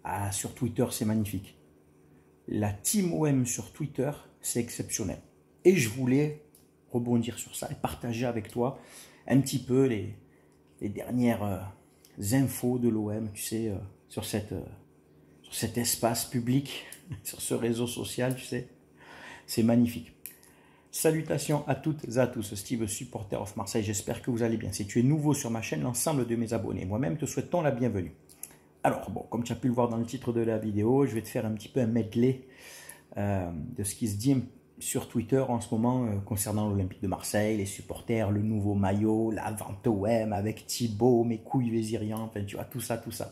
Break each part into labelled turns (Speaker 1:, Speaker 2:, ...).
Speaker 1: Ah, sur Twitter, c'est magnifique. La Team OM sur Twitter, c'est exceptionnel. Et je voulais rebondir sur ça et partager avec toi un petit peu les dernières infos de l'OM, tu sais, sur cet espace public, sur ce réseau social, tu sais. C'est magnifique. Salutations à toutes et à tous, Steve, supporter of Marseille, j'espère que vous allez bien. Si tu es nouveau sur ma chaîne, l'ensemble de mes abonnés, moi-même te souhaitons la bienvenue. Alors bon, comme tu as pu le voir dans le titre de la vidéo, je vais te faire un petit peu un medley de ce qui se dit sur Twitter en ce moment concernant l'Olympique de Marseille, les supporters, le nouveau maillot, la vente OM avec Thibaut, mes couilles vésiriens, enfin tu vois, tout ça, tout ça.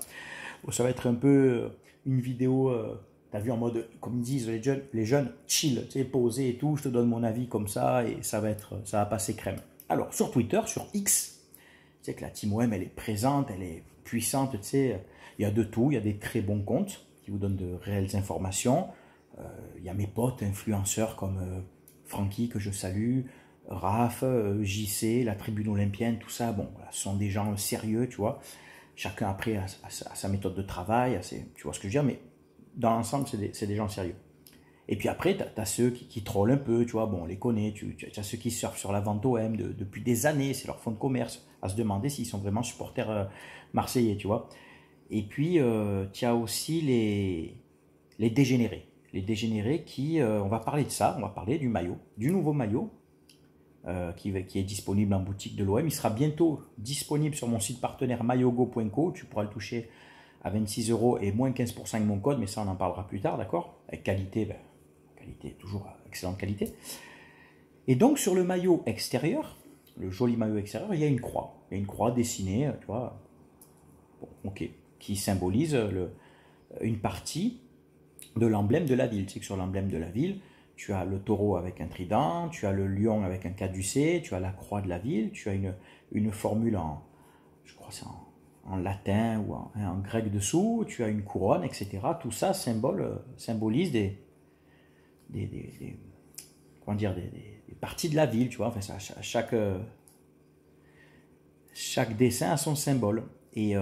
Speaker 1: Bon, ça va être un peu une vidéo... T'as vu en mode, comme ils disent les jeunes, chill, tu sais, posé et tout, je te donne mon avis comme ça et ça va passer crème. Alors, sur Twitter, sur X, tu sais que la Team OM, elle est présente, elle est puissante, tu sais, il y a de tout, il y a des très bons comptes qui vous donnent de réelles informations. Il y a mes potes influenceurs comme Francky, que je salue, Raph, JC, la Tribune Olympienne, tout ça, bon, voilà, ce sont des gens sérieux, tu vois. Chacun après a sa méthode de travail, tu vois ce que je veux dire, mais dans l'ensemble, c'est des gens sérieux. Et puis après, tu as ceux qui trollent un peu, tu vois, bon, on les connaît, tu as ceux qui surfent sur la vente OM depuis des années, c'est leur fonds de commerce, à se demander s'ils sont vraiment supporters marseillais, tu vois. Et puis, tu as aussi les dégénérés. Les dégénérés qui, on va parler de ça, on va parler du maillot, du nouveau maillot, qui est disponible en boutique de l'OM. Il sera bientôt disponible sur mon site partenaire maillogo.co, tu pourras le toucher à 26 € et moins 15% avec mon code, mais ça on en parlera plus tard, d'accord? Avec qualité, qualité, toujours excellente qualité. Et donc sur le maillot extérieur, le joli maillot extérieur, il y a une croix. Il y a une croix dessinée, tu vois, bon, ok, qui symbolise une partie de l'emblème de la ville. Tu sais que sur l'emblème de la ville, tu as le taureau avec un trident, tu as le lion avec un caducée, tu as la croix de la ville, tu as une formule je crois c'est en latin ou en grec dessous, tu as une couronne, etc. Tout ça symbolise comment dire, des parties de la ville, tu vois. Enfin, chaque dessin a son symbole. Et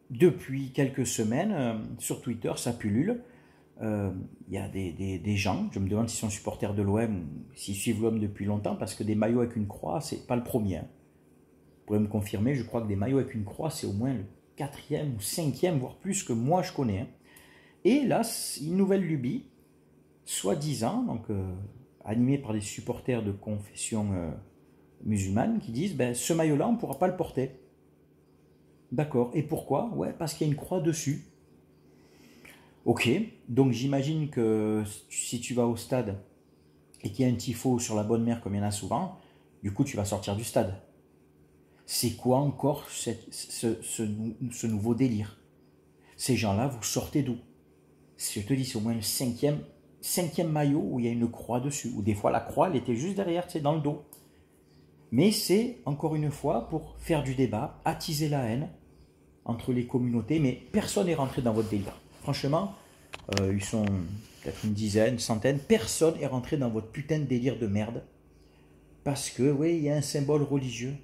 Speaker 1: depuis quelques semaines, sur Twitter, ça pullule. Il y a des gens, je me demande s'ils sont supporters de l'OM, s'ils suivent l'OM depuis longtemps, parce que des maillots avec une croix, c'est pas le premier. Hein. Vous pourrez me confirmer, je crois que des maillots avec une croix, c'est au moins le 4e ou 5e, voire plus que moi je connais. Hein. Et là, une nouvelle lubie, soi-disant, donc animée par des supporters de confession musulmane, qui disent ben, ce maillot-là, on ne pourra pas le porter. D'accord. Et pourquoi? Ouais, parce qu'il y a une croix dessus. Ok, donc j'imagine que si tu vas au stade et qu'il y a un tifo sur la bonne mère comme il y en a souvent, du coup tu vas sortir du stade. C'est quoi encore ce nouveau délire? Ces gens-là, vous sortez d'où? Je te dis, c'est au moins le cinquième maillot où il y a une croix dessus. Ou des fois, la croix, elle était juste derrière, c'est dans le dos. Mais c'est, encore une fois, pour faire du débat, attiser la haine entre les communautés. Mais personne n'est rentré dans votre délire. Franchement, ils sont peut-être une dizaine, une centaine. Personne n'est rentré dans votre putain de délire de merde. Parce que, oui, il y a un symbole religieux.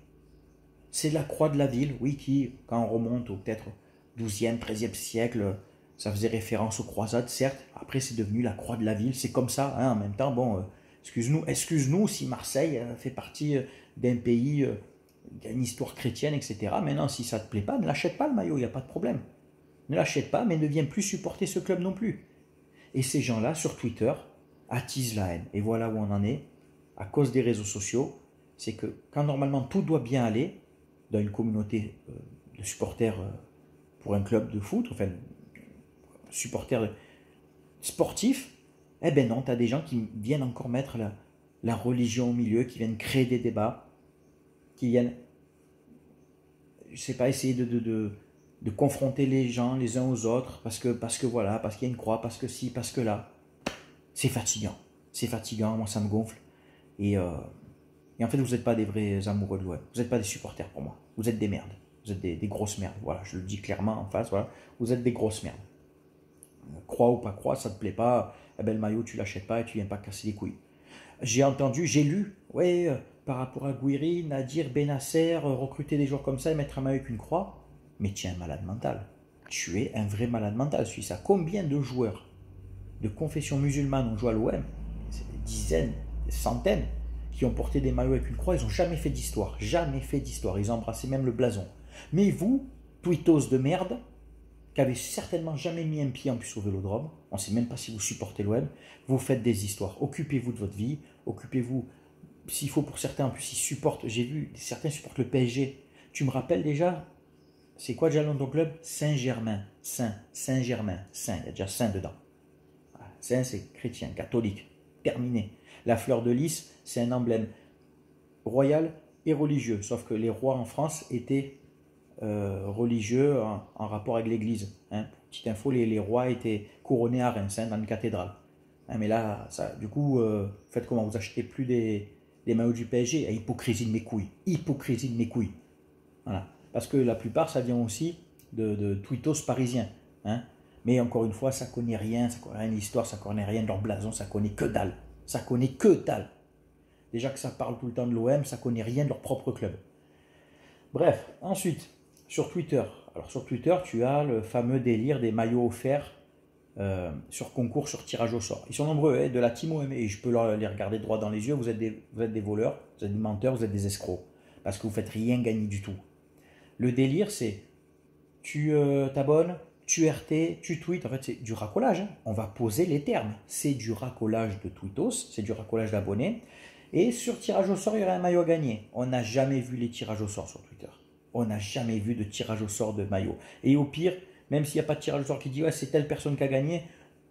Speaker 1: C'est la croix de la ville, oui, qui, quand on remonte au peut-être 12e, 13e siècle, ça faisait référence aux croisades, certes. Après, c'est devenu la croix de la ville. C'est comme ça, hein, en même temps. Bon, excuse-nous si Marseille fait partie d'un pays qui a une histoire chrétienne, etc. Maintenant, si ça ne te plaît pas, ne l'achète pas le maillot, il n'y a pas de problème. Ne l'achète pas, mais ne viens plus supporter ce club non plus. Et ces gens-là, sur Twitter, attisent la haine. Et voilà où on en est, à cause des réseaux sociaux. C'est que quand normalement tout doit bien aller, dans une communauté de supporters pour un club de foot, enfin, supporters sportifs, eh ben non, tu as des gens qui viennent encore mettre la religion au milieu, qui viennent créer des débats, qui viennent, je sais pas, essayer de confronter les gens les uns aux autres, parce que voilà, parce qu'il y a une croix, parce que si, parce que là. C'est fatigant, moi ça me gonfle. Et en fait, vous n'êtes pas des vrais amoureux de l'OM. Vous n'êtes pas des supporters pour moi. Vous êtes des merdes. Vous êtes des grosses merdes. Voilà, je le dis clairement en face. Voilà. Vous êtes des grosses merdes. Croix ou pas croix, ça ne te plaît pas. Eh ben, le maillot, tu l'achètes pas et tu viens pas casser les couilles. J'ai lu, ouais, par rapport à Gouiri, Nadir, Benasser, recruter des joueurs comme ça et mettre un maillot avec une croix. Mais tiens, malade mental. tu es un vrai malade mental. Suis ça. Combien de joueurs de confession musulmane ont joué à l'OM? C'est des dizaines, des centaines qui ont porté des maillots avec une croix. Ils n'ont jamais fait d'histoire. Jamais fait d'histoire. Ils ont embrassé même le blason. Mais vous, tweetos de merde, qui avez certainement jamais mis un pied en plus au Vélodrome, on ne sait même pas si vous supportez l'OM, vous faites des histoires. Occupez-vous de votre vie. Occupez-vous, s'il faut pour certains, en plus ils supportent, j'ai vu, certains supportent le PSG. Tu me rappelles déjà, c'est quoi déjà le nom de ton club? Saint-Germain. Saint-Germain. Saint, il y a déjà Saint dedans. Saint, c'est chrétien, catholique. Terminé. La fleur de lys, c'est un emblème royal et religieux. Sauf que les rois en France étaient religieux en rapport avec l'église. Hein. Petite info, les rois étaient couronnés à Reims, dans une cathédrale. Hein, mais là, ça, du coup, faites comment? Vous achetez plus des maillots du PSG? Hypocrisie de mes couilles. Hypocrisie de mes couilles. Voilà. Parce que la plupart, ça vient aussi de tweetos parisiens. Hein. Mais encore une fois, ça connaît rien, ça connaît rien de l'histoire, ça connaît rien de leur blason, ça connaît que dalle. Ça connaît que dalle. Déjà que ça parle tout le temps de l'OM, ça connaît rien de leur propre club. Bref, ensuite, sur Twitter. Alors sur Twitter, tu as le fameux délire des maillots offerts sur concours, sur tirage au sort. Ils sont nombreux, hein, de la team OM, et je peux les regarder droit dans les yeux. Vous êtes des voleurs, vous êtes des menteurs, vous êtes des escrocs. Parce que vous ne faites rien gagner du tout. Le délire, c'est tu t'abonnes, tu RT, tu tweets. En fait, c'est du racolage. Hein. On va poser les termes. C'est du racolage de tweetos, c'est du racolage d'abonnés. Et sur tirage au sort, il y aurait un maillot à gagner. On n'a jamais vu les tirages au sort sur Twitter. On n'a jamais vu de tirage au sort de maillot. Et au pire, même s'il n'y a pas de tirage au sort qui dit ouais, c'est telle personne qui a gagné,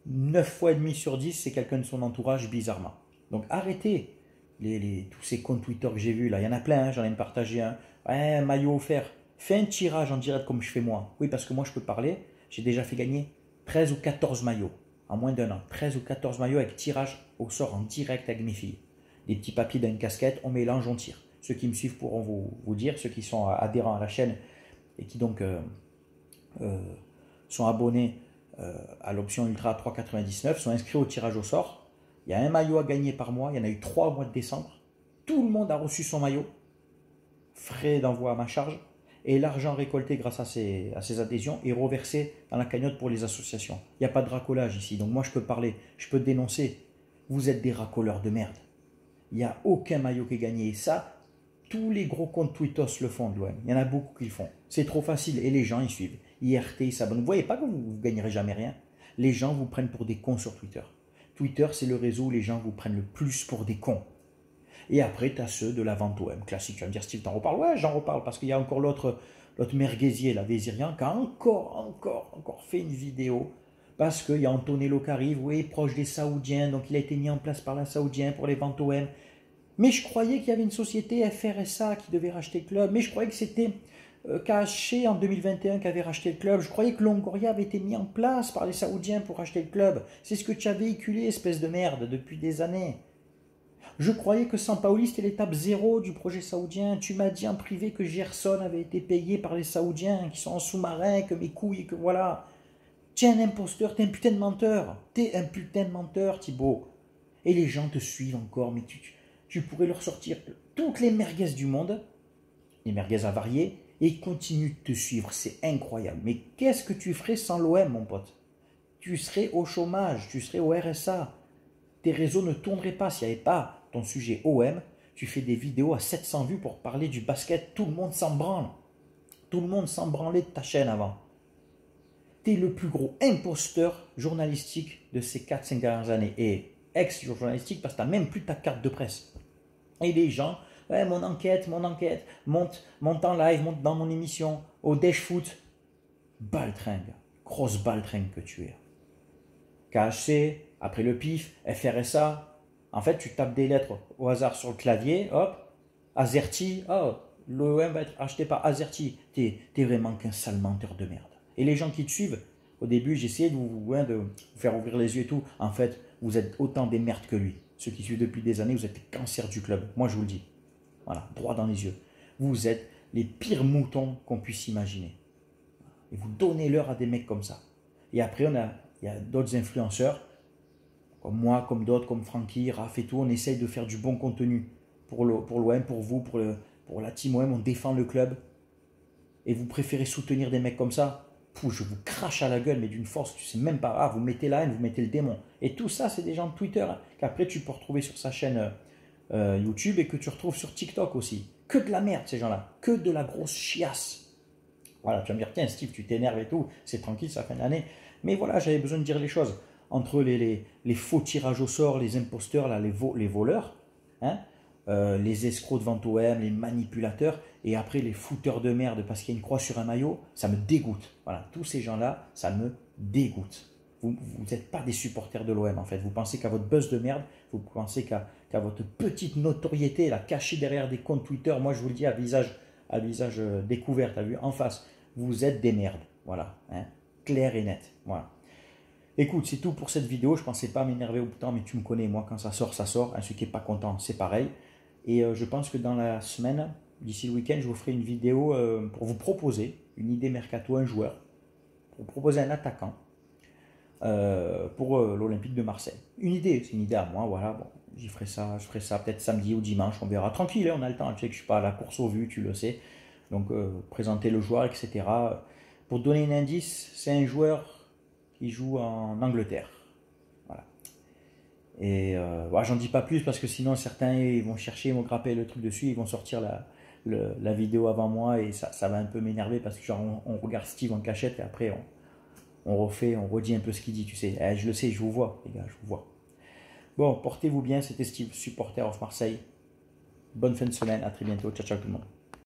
Speaker 1: 9 fois et demi sur 10, c'est quelqu'un de son entourage, bizarrement. Donc arrêtez tous ces comptes Twitter que j'ai vus là. Il y en a plein, hein, j'en ai partagé un. Ouais, un maillot offert. Fais un tirage en direct comme je fais moi. Oui, parce que moi je peux parler. J'ai déjà fait gagner 13 ou 14 maillots en moins d'un an. 13 ou 14 maillots avec tirage au sort en direct avec mes filles. Des petits papiers dans une casquette, on mélange, on tire. Ceux qui me suivent pourront vous dire, ceux qui sont adhérents à la chaîne et qui donc sont abonnés à l'option Ultra 3,99 sont inscrits au tirage au sort. Il y a un maillot à gagner par mois, il y en a eu 3 au mois de décembre. Tout le monde a reçu son maillot, frais d'envoi à ma charge, et l'argent récolté grâce à ces adhésions est reversé dans la cagnotte pour les associations. Il n'y a pas de racolage ici, donc moi je peux parler, je peux dénoncer. Vous êtes des racoleurs de merde. Il n'y a aucun maillot qui est gagné. Et ça, tous les gros comptes Twittos le font de l'OM. Il y en a beaucoup qui le font. C'est trop facile et les gens ils suivent. IRT, ils s'abonnent. Vous ne voyez pas que vous ne gagnerez jamais rien. Les gens vous prennent pour des cons sur Twitter. Twitter, c'est le réseau où les gens vous prennent le plus pour des cons. Et après, tu as ceux de la vente OM classique. Tu vas me dire, Steve, t'en reparles? Ouais, j'en reparle parce qu'il y a encore l'autre merguezier, la Vézirian, qui a encore fait une vidéo. Parce qu'il y a Antonello qui arrive, oui, proche des Saoudiens, donc il a été mis en place par la Saoudien pour les ventes OM. Mais je croyais qu'il y avait une société FRSA qui devait racheter le club. Mais je croyais que c'était KHC en 2021 qui avait racheté le club. Je croyais que Longoria avait été mis en place par les Saoudiens pour racheter le club. C'est ce que tu as véhiculé, espèce de merde, depuis des années. Je croyais que Sampaoli c'était l'étape 0 du projet saoudien. Tu m'as dit en privé que Gerson avait été payé par les Saoudiens, qui sont en sous-marin, que mes couilles, que voilà. T'es un imposteur, t'es un putain de menteur. T'es un putain de menteur, Thibaut. Et les gens te suivent encore, mais tu pourrais leur sortir toutes les merguez du monde, les merguez avariées, et ils continuent de te suivre. C'est incroyable. Mais qu'est-ce que tu ferais sans l'OM, mon pote? Tu serais au chômage, tu serais au RSA. Tes réseaux ne tourneraient pas s'il n'y avait pas ton sujet OM. Tu fais des vidéos à 700 vues pour parler du basket. Tout le monde s'en branle. Tout le monde s'en branlait de ta chaîne avant. Tu es le plus gros imposteur journalistique de ces 4-5 dernières années. Et ex-journalistique parce que tu n'as même plus ta carte de presse. Et les gens, ouais, mon enquête, monte en live, monte dans mon émission, au Dash Foot. Baltringue, grosse baltringue que tu es. KHC, après le PIF, FRSA. En fait, tu tapes des lettres au hasard sur le clavier, hop, Azerty, oh, l'OM va être acheté par Azerty. T'es vraiment qu'un sale menteur de merde. Et les gens qui te suivent, au début, j'essayais de vous faire ouvrir les yeux et tout. En fait, vous êtes autant des merdes que lui. Ceux qui suivent depuis des années, vous êtes les cancers du club. Moi, je vous le dis. Voilà, droit dans les yeux. Vous êtes les pires moutons qu'on puisse imaginer. Et vous donnez l'heure à des mecs comme ça. Et après, il y a d'autres influenceurs, comme moi, comme d'autres, comme Francky, Raph et tout. On essaye de faire du bon contenu pour l'OM, pour vous, pour la team OM. On défend le club. Et vous préférez soutenir des mecs comme ça? je vous crache à la gueule, mais d'une force, tu sais même pas, ah, vous mettez la haine, vous mettez le démon. Et tout ça, c'est des gens de Twitter, hein, qu'après tu peux retrouver sur sa chaîne YouTube et que tu retrouves sur TikTok aussi. Que de la merde, ces gens-là, que de la grosse chiasse. Voilà, tu vas me dire, tiens Steve, tu t'énerves et tout, c'est tranquille, c'est la fin de l'année. Mais voilà, j'avais besoin de dire les choses. Entre les faux tirages au sort, les imposteurs, là, les voleurs, hein, les escrocs de vente OM, les manipulateurs, et après les fouteurs de merde parce qu'il y a une croix sur un maillot, ça me dégoûte. Voilà, tous ces gens-là, ça me dégoûte. Vous n'êtes pas des supporters de l'OM en fait. Vous pensez qu'à votre buzz de merde, vous pensez qu'à votre petite notoriété, là, cachée derrière des comptes Twitter, moi je vous le dis à visage découvert, t'as vu, en face, vous êtes des merdes. Voilà, hein, clair et net. Voilà. Écoute, c'est tout pour cette vidéo. Je ne pensais pas m'énerver autant, mais tu me connais, moi, quand ça sort, ça sort. Celui qui n'est pas content, c'est pareil. Et je pense que dans la semaine, d'ici le week-end, je vous ferai une vidéo pour vous proposer une idée mercato, un joueur, pour vous proposer un attaquant pour l'Olympique de Marseille. Une idée, c'est une idée à moi, voilà. Bon, je ferai ça peut-être samedi ou dimanche, on verra. Tranquille, on a le temps. Tu sais que je ne suis pas à la course au vu, tu le sais. Donc, présenter le joueur, etc. Pour donner un indice, c'est un joueur qui joue en Angleterre. Voilà. Et voilà, j'en dis pas plus parce que sinon certains ils vont chercher, ils vont grapper le truc dessus, ils vont sortir la vidéo avant moi et ça va un peu m'énerver parce que genre on regarde Steve en cachette et après on redit un peu ce qu'il dit, tu sais. Je le sais, je vous vois, les gars, je vous vois. Bon, portez-vous bien, c'était Steve, supporter of Marseille. Bonne fin de semaine, à très bientôt, ciao ciao tout le monde.